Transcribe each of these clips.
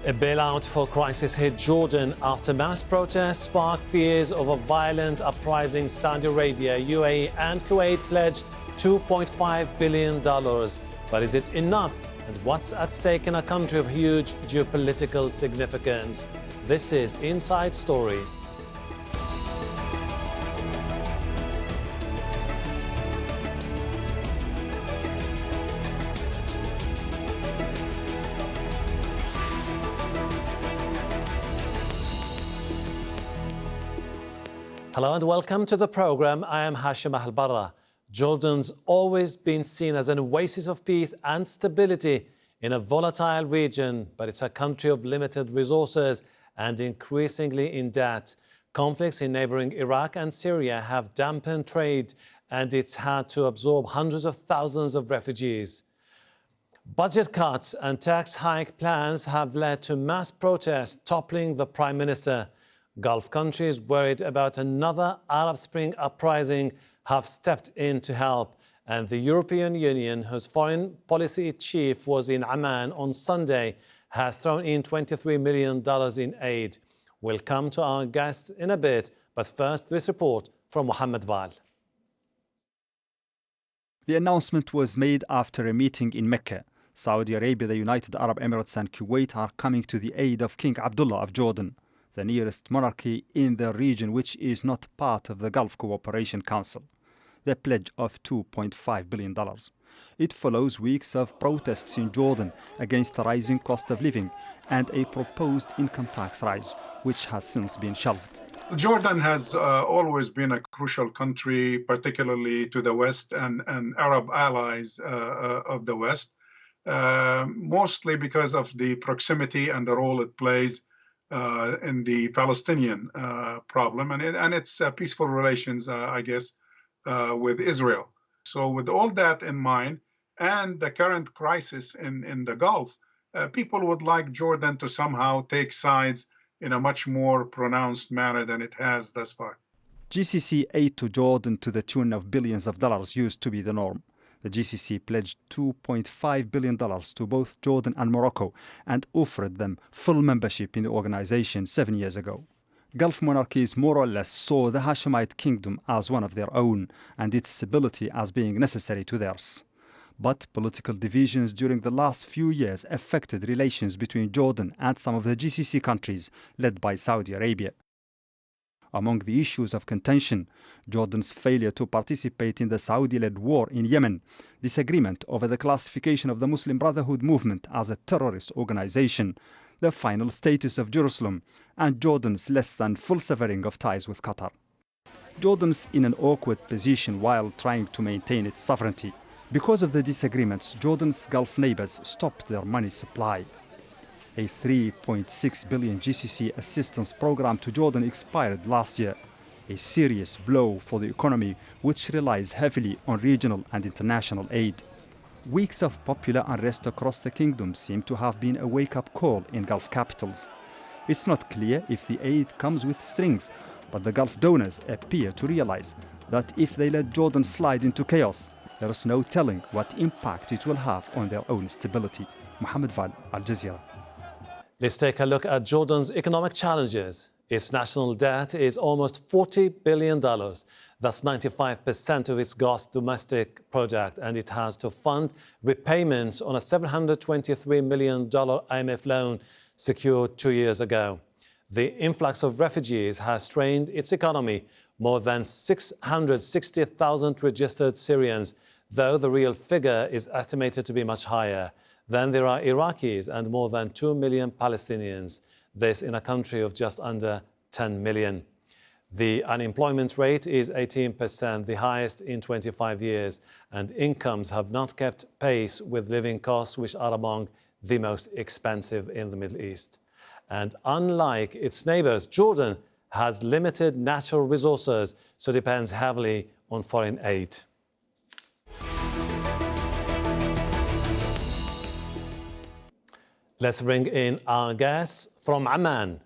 A bailout for crisis hit Jordan after mass protests sparked fears of a violent uprising. Saudi Arabia, UAE and Kuwait pledged $2.5 billion. But is it enough? And what's at stake in a country of huge geopolitical significance? This is Inside Story. Hello and welcome to the program. I am Hashem Ahelbarra. Jordan's always been seen as an oasis of peace and stability in a volatile region, but it's a country of limited resources and increasingly in debt. Conflicts in neighbouring Iraq and Syria have dampened trade, and it's had to absorb hundreds of thousands of refugees. Budget cuts and tax hike plans have led to mass protests toppling the Prime Minister. Gulf countries worried about another Arab Spring uprising have stepped in to help. And the European Union, whose foreign policy chief was in Amman on Sunday, has thrown in $23 million in aid. We'll come to our guests in a bit, but first this report from Mohammed Val. The announcement was made after a meeting in Mecca. Saudi Arabia, the United Arab Emirates and Kuwait are coming to the aid of King Abdullah of Jordan, the nearest monarchy in the region which is not part of the Gulf Cooperation Council. The pledge of $2.5 billion. It follows weeks of protests in Jordan against the rising cost of living and a proposed income tax rise, which has since been shelved. Jordan has always been a crucial country, particularly to the West and Arab allies of the West, mostly because of the proximity and the role it plays in the Palestinian problem and its peaceful relations, I guess, with Israel. So with all that in mind and the current crisis in the Gulf, people would like Jordan to somehow take sides in a much more pronounced manner than it has thus far. GCC aid to Jordan to the tune of billions of dollars used to be the norm. The GCC pledged $2.5 billion to both Jordan and Morocco and offered them full membership in the organization 7 years ago. Gulf monarchies more or less saw the Hashemite kingdom as one of their own and its stability as being necessary to theirs. But political divisions during the last few years affected relations between Jordan and some of the GCC countries led by Saudi Arabia. Among the issues of contention, Jordan's failure to participate in the Saudi-led war in Yemen, disagreement over the classification of the Muslim Brotherhood movement as a terrorist organization, the final status of Jerusalem, and Jordan's less than full severing of ties with Qatar. Jordan's in an awkward position while trying to maintain its sovereignty. Because of the disagreements, Jordan's Gulf neighbors stopped their money supply. A $3.6 billion GCC assistance program to Jordan expired last year, a serious blow for the economy which relies heavily on regional and international aid. Weeks of popular unrest across the kingdom seem to have been a wake-up call in Gulf capitals. It's not clear if the aid comes with strings, but the Gulf donors appear to realize that if they let Jordan slide into chaos, there is no telling what impact it will have on their own stability. Mohammed Val, Al Jazeera. Let's take a look at Jordan's economic challenges. Its national debt is almost $40 billion. That's 95% of its gross domestic product, and it has to fund repayments on a $723 million IMF loan secured 2 years ago. The influx of refugees has strained its economy. More than 660,000 registered Syrians, though the real figure is estimated to be much higher. Then there are Iraqis and more than 2 million Palestinians, this in a country of just under 10 million. The unemployment rate is 18%, the highest in 25 years, and incomes have not kept pace with living costs, which are among the most expensive in the Middle East. And unlike its neighbors, Jordan has limited natural resources, so depends heavily on foreign aid. Let's bring in our guests from Amman.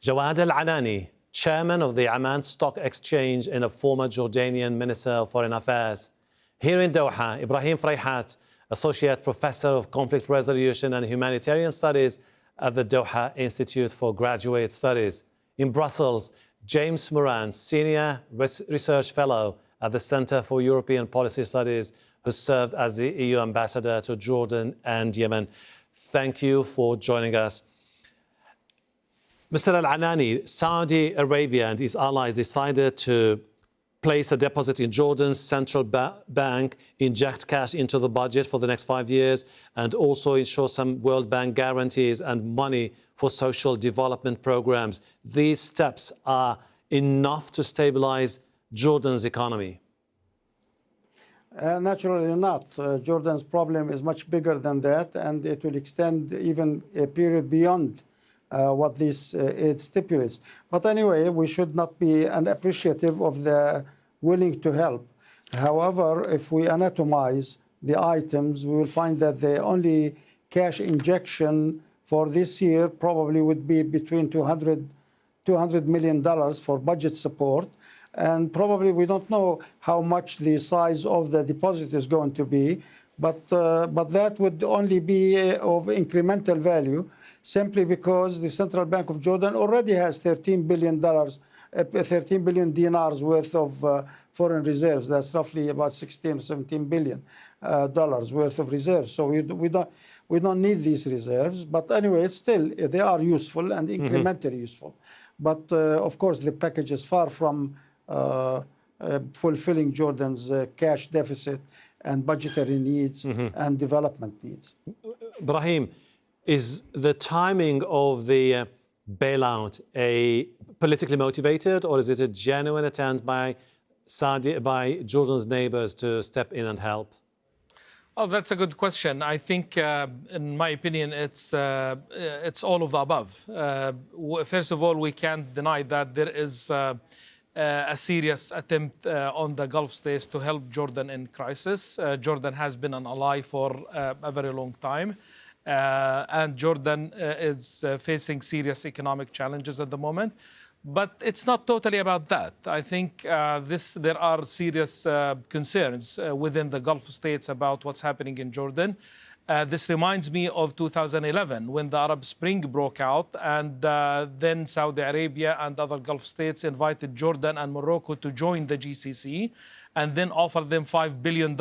Jawad Al-Anani, chairman of the Amman Stock Exchange and a former Jordanian Minister of Foreign Affairs. Here in Doha, Ibrahim Fraihat, associate professor of conflict resolution and humanitarian studies at the Doha Institute for Graduate Studies. In Brussels, James Moran, Senior Research Fellow at the Centre for European Policy Studies, who served as the EU Ambassador to Jordan and Yemen. Thank you for joining us. Mr. Al-Anani, Saudi Arabia and its allies decided to place a deposit in Jordan's central bank, inject cash into the budget for the next 5 years, and also ensure some World Bank guarantees and money for social development programs. These steps are enough to stabilize Jordan's economy? Naturally not. Jordan's problem is much bigger than that, and it will extend even a period beyond what this aid stipulates. But anyway, we should not be unappreciative of the willing to help. However, if we anatomize the items, we will find that the only cash injection for this year probably would be between $200 million for budget support. And probably we don't know how much the size of the deposit is going to be, but that would only be of incremental value, simply because the Central Bank of Jordan already has $13 billion dinars worth of foreign reserves. That's roughly about 16 or 17 billion dollars worth of reserves. So we don't need these reserves. But anyway, still they are useful and incrementally useful. But of course, the package is far from fulfilling Jordan's cash deficit and budgetary needs and development needs. Ibrahim, is the timing of the bailout a politically motivated, or is it a genuine attempt by Jordan's neighbors to step in and help? Oh, that's a good question. I think, in my opinion, it's all of the above. First of all, we can't deny that there is a serious attempt on the Gulf states to help Jordan in crisis. Jordan has been an ally for a very long time. And Jordan is facing serious economic challenges at the moment. But it's not totally about that. I think there are serious concerns within the Gulf states about what's happening in Jordan. This reminds me of 2011, when the Arab Spring broke out, and then Saudi Arabia and other Gulf states invited Jordan and Morocco to join the GCC, and then offered them $5 billion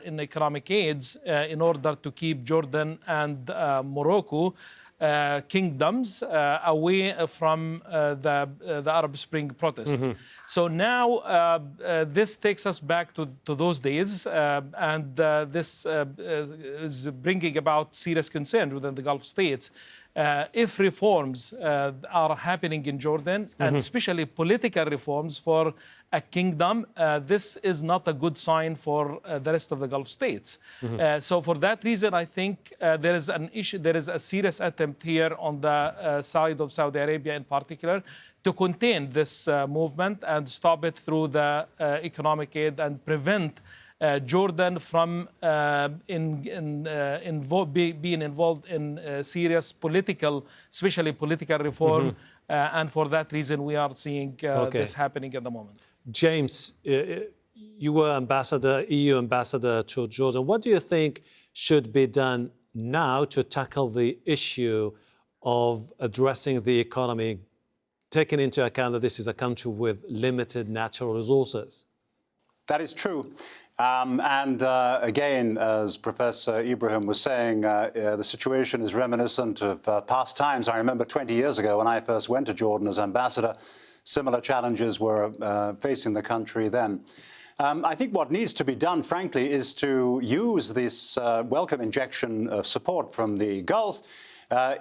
in economic aids in order to keep Jordan and Morocco kingdoms away from the Arab Spring protests. So now this takes us back to those days, and this is bringing about serious concern within the Gulf states. If reforms are happening in Jordan, and especially political reforms for a kingdom, this is not a good sign for the rest of the Gulf states. So for that reason, I think there is an issue, there is a serious attempt here on the side of Saudi Arabia in particular to contain this movement and stop it through the economic aid and prevent Jordan from being involved in serious political, especially political reform. And for that reason, we are seeing this happening at the moment. James, you were EU ambassador to Jordan. What do you think should be done now to tackle the issue of addressing the economy, taking into account that this is a country with limited natural resources? That is true. Again, as Professor Ibrahim was saying, the situation is reminiscent of past times. I remember 20 years ago when I first went to Jordan as ambassador, similar challenges were facing the country then. I think what needs to be done, frankly, is to use this welcome injection of support from the Gulf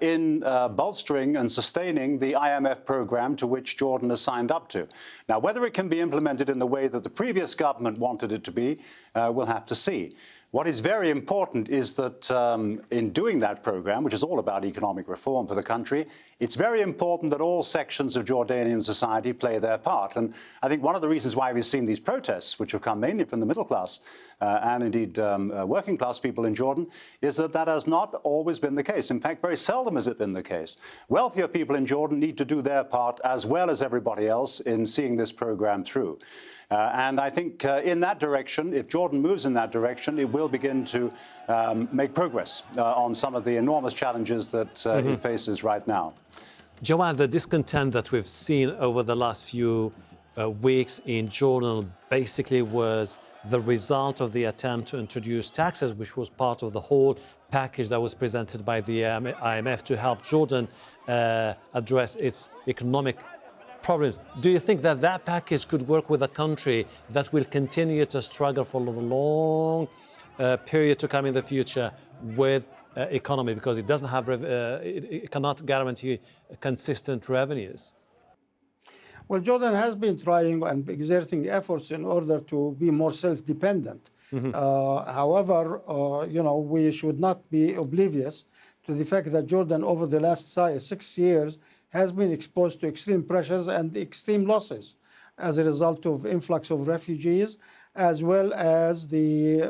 in bolstering and sustaining the IMF program to which Jordan has signed up to. Now, whether it can be implemented in the way that the previous government wanted it to be, we'll have to see. What is very important is that in doing that program, which is all about economic reform for the country, it's very important that all sections of Jordanian society play their part. And I think one of the reasons why we've seen these protests, which have come mainly from the middle class and indeed working class people in Jordan, is that that has not always been the case. In fact, very seldom has it been the case. Wealthier people in Jordan need to do their part as well as everybody else in seeing this program through. And I think in that direction, if Jordan moves in that direction, it will will begin to make progress on some of the enormous challenges that it faces right now. Jawad, the discontent that we've seen over the last few weeks in Jordan basically was the result of the attempt to introduce taxes, which was part of the whole package that was presented by the IMF to help Jordan address its economic problems. Do you think that that package could work with a country that will continue to struggle for a long period to come in the future with economy, because it doesn't have, it cannot guarantee consistent revenues? Well, Jordan has been trying and exerting efforts in order to be more self-dependent. However, we should not be oblivious to the fact that Jordan, over the last 6 years, has been exposed to extreme pressures and extreme losses as a result of influx of refugees, as well as the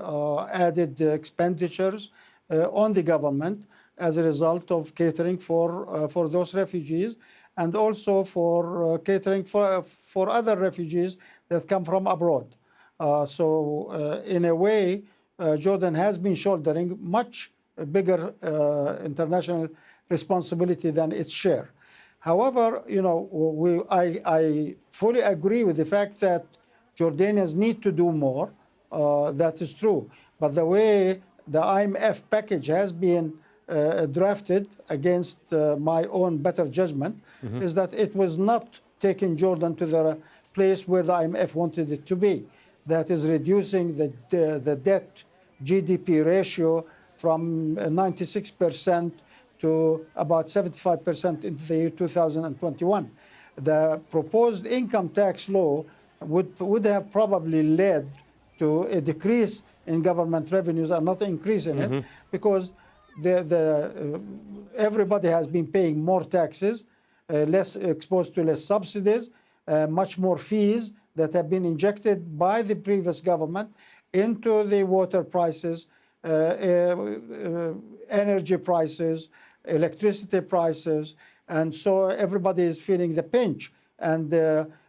added expenditures on the government as a result of catering for those refugees, and also for catering for other refugees that come from abroad. So in a way, Jordan has been shouldering much bigger international responsibility than its share. However, I fully agree with the fact that Jordanians need to do more. That is true. But the way the IMF package has been drafted against my own better judgment is that it was not taking Jordan to the place where the IMF wanted it to be. That is reducing the debt GDP ratio from 96% to about 75% in the year 2021. The proposed income tax law would have probably led to a decrease in government revenues and not an increase in it, because everybody has been paying more taxes, less exposed to less subsidies, much more fees that have been injected by the previous government into the water prices, energy prices, electricity prices, and so everybody is feeling the pinch. And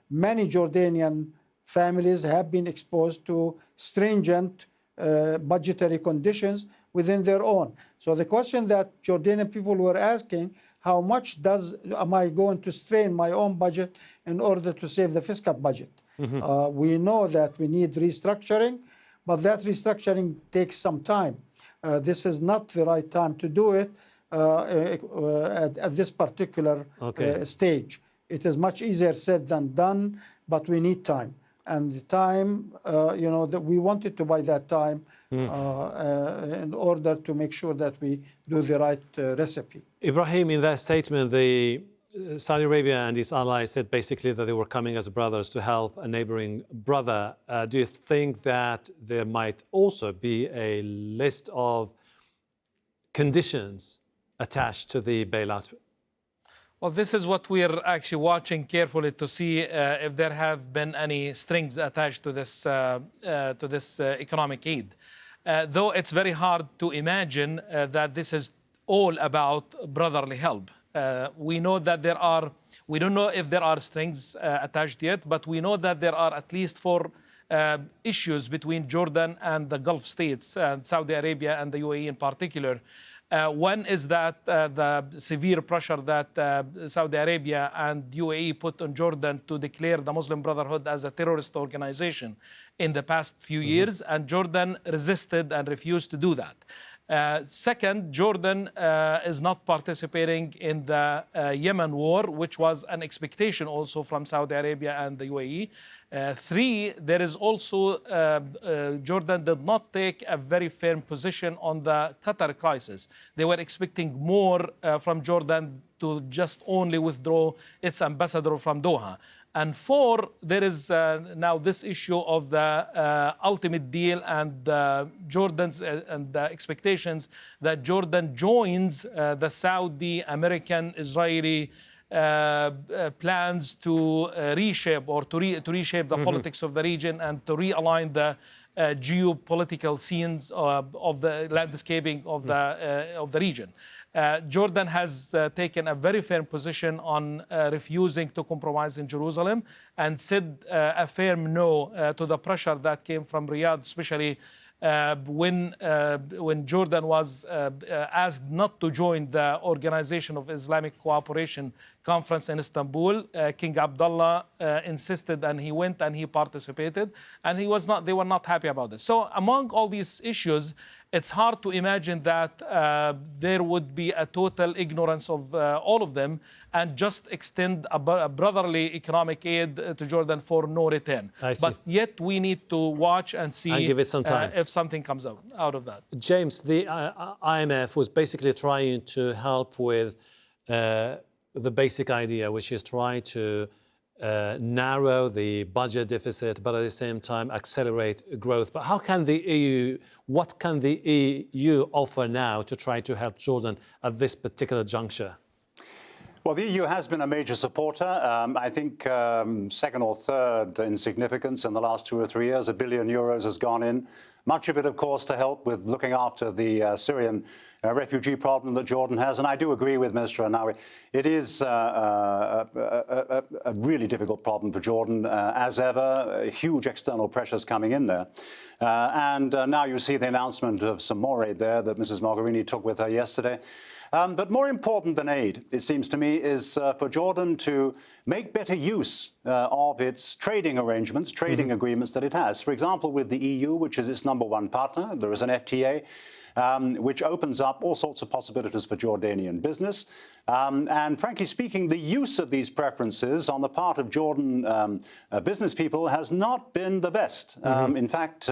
many Jordanian families have been exposed to stringent budgetary conditions within their own. So the question that Jordanian people were asking, how much am I going to strain my own budget in order to save the fiscal budget? We know that we need restructuring, but that restructuring takes some time. This is not the right time to do it at this particular stage. It is much easier said than done, but we need time. And the time, that we wanted to buy that time in order to make sure that we do the right recipe. Ibrahim, in that statement, Saudi Arabia and its allies said basically that they were coming as brothers to help a neighboring brother. Do you think that there might also be a list of conditions attached to the bailout? Well, this is what we're actually watching carefully to see if there have been any strings attached to this economic aid. Though it's very hard to imagine that this is all about brotherly help. We know that we don't know if there are strings attached yet, but we know that there are at least 4 issues between Jordan and the Gulf states, and Saudi Arabia and the UAE in particular. One is that the severe pressure that Saudi Arabia and UAE put on Jordan to declare the Muslim Brotherhood as a terrorist organization in the past few years, and Jordan resisted and refused to do that. Second, Jordan is not participating in the Yemen war, which was an expectation also from Saudi Arabia and the UAE. 3, there is also, Jordan did not take a very firm position on the Qatar crisis. They were expecting more from Jordan to just only withdraw its ambassador from Doha. And 4, there is now this issue of the ultimate deal and Jordan's and the expectations that Jordan joins the Saudi, American, Israeli plans to reshape or to reshape the politics of the region and to realign the geopolitical scenes of the landscaping of the region. Jordan has taken a very firm position on refusing to compromise in Jerusalem and said a firm no to the pressure that came from Riyadh, especially When Jordan was asked not to join the Organization of Islamic Cooperation Conference in Istanbul, King Abdullah insisted, and he went and he participated, and they were not happy about this. So among all these issues, it's hard to imagine that there would be a total ignorance of all of them and just extend a brotherly economic aid to Jordan for no return. But yet we need to watch and see and give it some time. If something comes out of that. James, the IMF was basically trying to help with the basic idea, which is trying to narrow the budget deficit, but at the same time accelerate growth. But how can the EU, what can the EU offer now to try to help Jordan at this particular juncture? Well, the EU has been a major supporter. I think second or third in significance in the last 2 or 3 years. €1 billion has gone in. Much of it, of course, to help with looking after the Syrian refugee problem that Jordan has. And I do agree with Mr. Anawi. It is a really difficult problem for Jordan, as ever. Huge external pressures coming in there. And now you see the announcement of some more aid there that Mrs. Mogherini took with her yesterday. But more important than aid, it seems to me, is for Jordan to make better use of its trading arrangements, trading agreements that it has. For example, with the EU, which is its #1 partner, there is an FTA, which opens up all sorts of possibilities for Jordanian business. And frankly speaking, the use of these preferences on the part of Jordan business people has not been the best. In fact,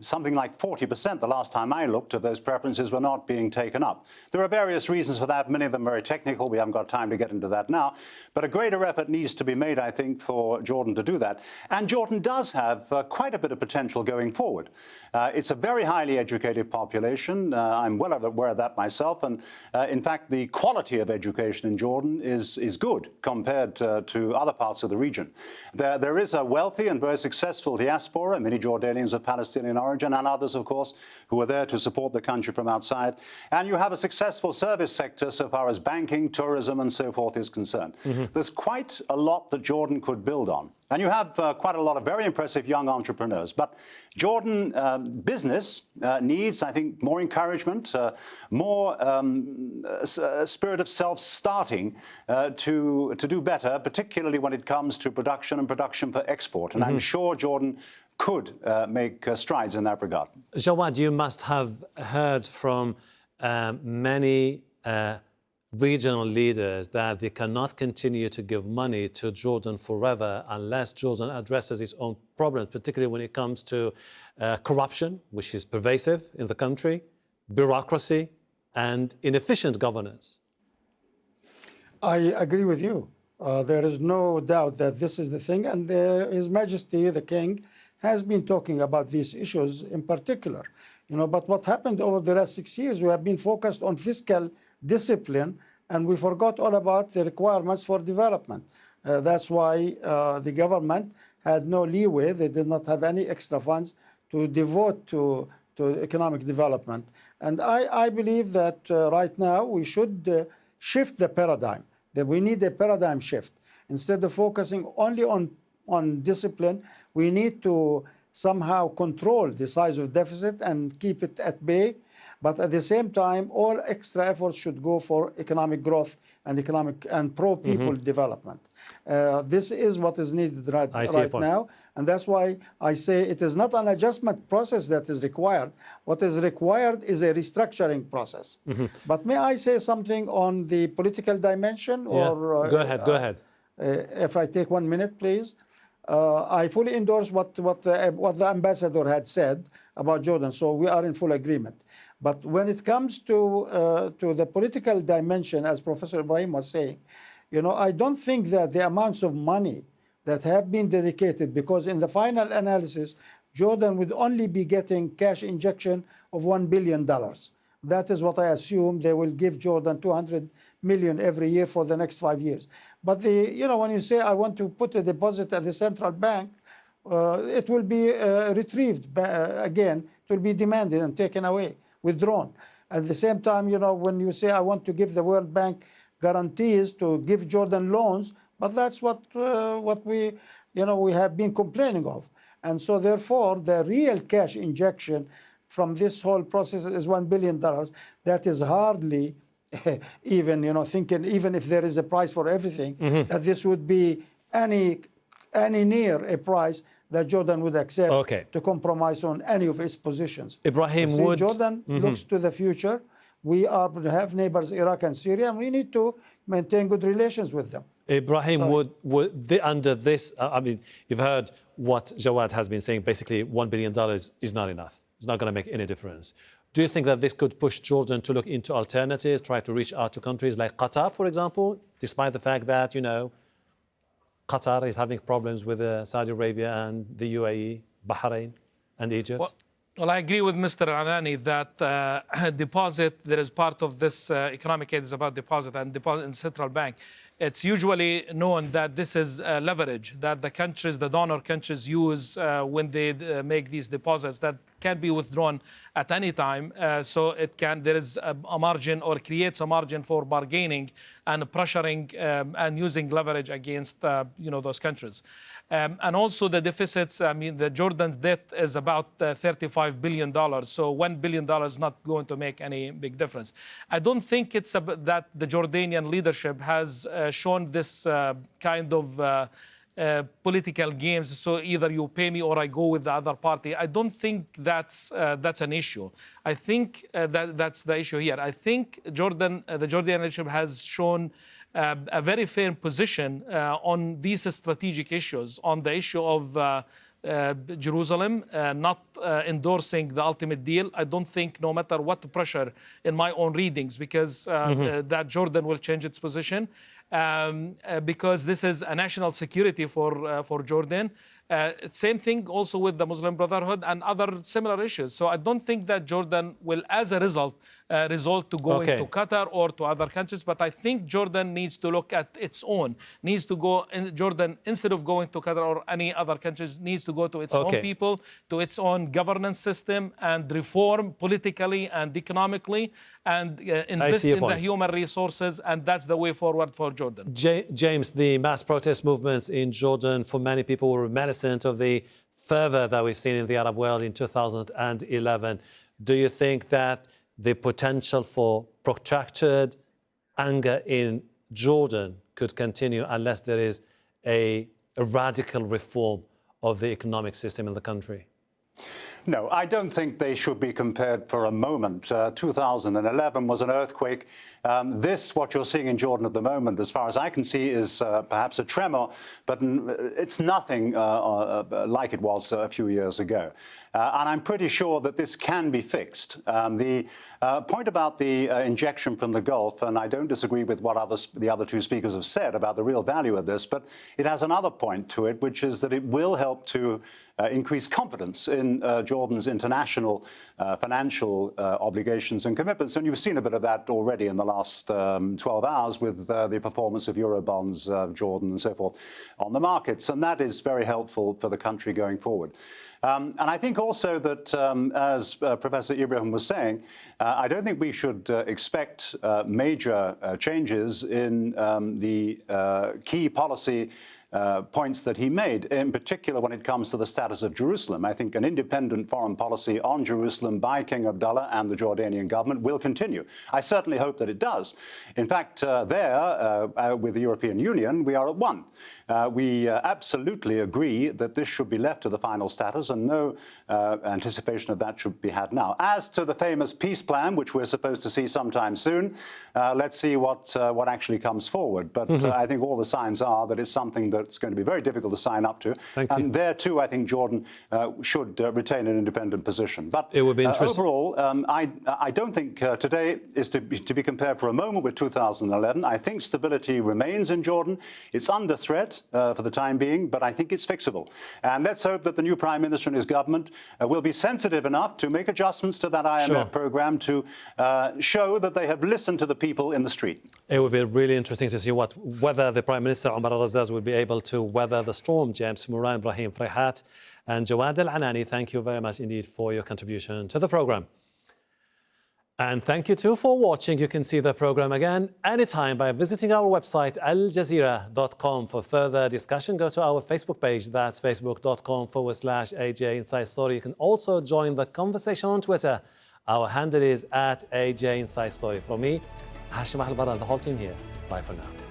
something like 40% the last time I looked of those preferences were not being taken up. There are various reasons for that, many of them very technical. We haven't got time to get into that now. But a greater effort needs to be made, I think, for Jordan to do that. And Jordan does have quite a bit of potential going forward. It's a very highly educated population. I'm well aware of that myself. And in fact, the quality of education in Jordan is good compared to other parts of the region. There is a wealthy and very successful diaspora, many Jordanians of Palestinian origin, and others, of course, who are there to support the country from outside. And you have a successful service sector so far as banking, tourism, and so forth is concerned. There's quite a lot that Jordan could build on. And you have quite a lot of very impressive young entrepreneurs. But Jordan business needs, I think, more encouragement, more spirit of self-starting to do better, particularly when it comes to production and production for export. And I'm sure Jordan could make strides in that regard. Jawad, you must have heard from many regional leaders that they cannot continue to give money to Jordan forever unless Jordan addresses its own problems, particularly when it comes to corruption, which is pervasive in the country, bureaucracy, and inefficient governance. I agree with you. There is no doubt that this is the thing, and His Majesty, the King, has been talking about these issues in particular. But what happened over the last 6 years, we have been focused on fiscal discipline, and we forgot all about the requirements for development. That's why the government had no leeway. They did not have any extra funds to devote to economic development. And I believe that right now we should shift the paradigm, that we need a paradigm shift. Instead of focusing only on discipline, we need to somehow control the size of deficit and keep it at bay. But at the same time, all extra efforts should go for economic growth and pro-people development. This is what is needed right now. And that's why I say it is not an adjustment process that is required. What is required is a restructuring process. But may I say something on the political dimension? Or, go ahead. If I take 1 minute, please. I fully endorse what the ambassador had said about Jordan, so we are in full agreement. But when it comes to the political dimension, as Professor Ibrahim was saying, I don't think that the amounts of money that have been dedicated, because in the final analysis, Jordan would only be getting cash injection of $1 billion. That is what I assume. They will give Jordan $200 million every year for the next 5 years. But when you say I want to put a deposit at the central bank, it will be retrieved again. It will be demanded and taken away, withdrawn. At the same time, when you say I want to give the World Bank guarantees to give Jordan loans, but that's what we have been complaining of. And so therefore, the real cash injection from this whole process is $1 billion. That is hardly even, thinking, even if there is a price for everything, that this would be any near a price that Jordan would accept to compromise on any of its positions. Ibrahim, Jordan looks to the future. We have neighbors, Iraq and Syria, and we need to maintain good relations with them. Ibrahim, under this, you've heard what Jawad has been saying, basically $1 billion is not enough. It's not going to make any difference. Do you think that this could push Jordan to look into alternatives, try to reach out to countries like Qatar, for example, despite the fact that, Qatar is having problems with Saudi Arabia and the UAE, Bahrain and Egypt? Well, I agree with Mr. Al-Anani that deposit, there is part of this economic aid is about deposit and deposit in central bank. It's usually known that this is leverage that the countries, the donor countries use when they make these deposits that can be withdrawn at any time. So there is a margin or creates a margin for bargaining and pressuring and using leverage against, those countries. And also the deficits, the Jordan's debt is about $35 billion. So $1 billion is not going to make any big difference. I don't think it's that the Jordanian leadership has shown this kind of political games. So either you pay me or I go with the other party. I don't think that's an issue. I think that's the issue here. I think the Jordanian leadership has shown a very firm position on these strategic issues, on the issue of Jerusalem, not endorsing the ultimate deal. I don't think, no matter what pressure in my own readings, because that Jordan will change its position, because this is a national security for Jordan. Same thing also with the Muslim Brotherhood and other similar issues. So I don't think that Jordan will, as a result, resort to going to Qatar or to other countries. But I think Jordan needs to look at its own, needs to go in Jordan, instead of going to Qatar or any other countries, needs to go to its own people, to its own governance system, and reform politically and economically, and invest in the human resources. And that's the way forward for Jordan. James, the mass protest movements in Jordan, for many people, were reminiscent of the fervor that we've seen in the Arab world in 2011. Do you think that the potential for protracted anger in Jordan could continue unless there is a radical reform of the economic system in the country? No, I don't think they should be compared for a moment. 2011 was an earthquake. What you're seeing in Jordan at the moment, as far as I can see, is perhaps a tremor, but it's nothing like it was a few years ago. And I'm pretty sure that this can be fixed. The point about the injection from the Gulf, and I don't disagree with what the other two speakers have said about the real value of this, but it has another point to it, which is that it will help to increase confidence in Jordan's international financial obligations and commitments. And you've seen a bit of that already in the last 12 hours with the performance of Eurobonds, Jordan and so forth on the markets. And that is very helpful for the country going forward. And I think also that, as Professor Ibrahim was saying, I don't think we should expect major changes in the key policy points that he made, in particular when it comes to the status of Jerusalem. I think an independent foreign policy on Jerusalem by King Abdullah and the Jordanian government will continue. I certainly hope that it does. In fact, with the European Union, we are at one. We absolutely agree that this should be left to the final status, and no anticipation of that should be had now. As to the famous peace plan, which we're supposed to see sometime soon, let's see what actually comes forward. But I think all the signs are that it's something that's going to be very difficult to sign up to. And there, too, I think Jordan should retain an independent position. But it would be interesting. Overall, I don't think today is to be compared for a moment with 2011. I think stability remains in Jordan. It's under threat for the time being, but I think it's fixable. And let's hope that the new Prime Minister and his government will be sensitive enough to make adjustments to that IMF program to show that they have listened to the people in the street. It would be really interesting to see whether the Prime Minister, Omar al-Razzaz, will be able to weather the storm. James, Moran, Ibrahim, Fraihat and Jawad Al-Anani, thank you very much indeed for your contribution to the program. And thank you too for watching. You can see the program again anytime by visiting our website aljazeera.com. For further discussion, go to our Facebook page. That's facebook.com/AJ Inside Story. You can also join the conversation on Twitter. Our handle is @AJ Inside Story. For me, Hashem, Ahelbarra, and the whole team here. Bye for now.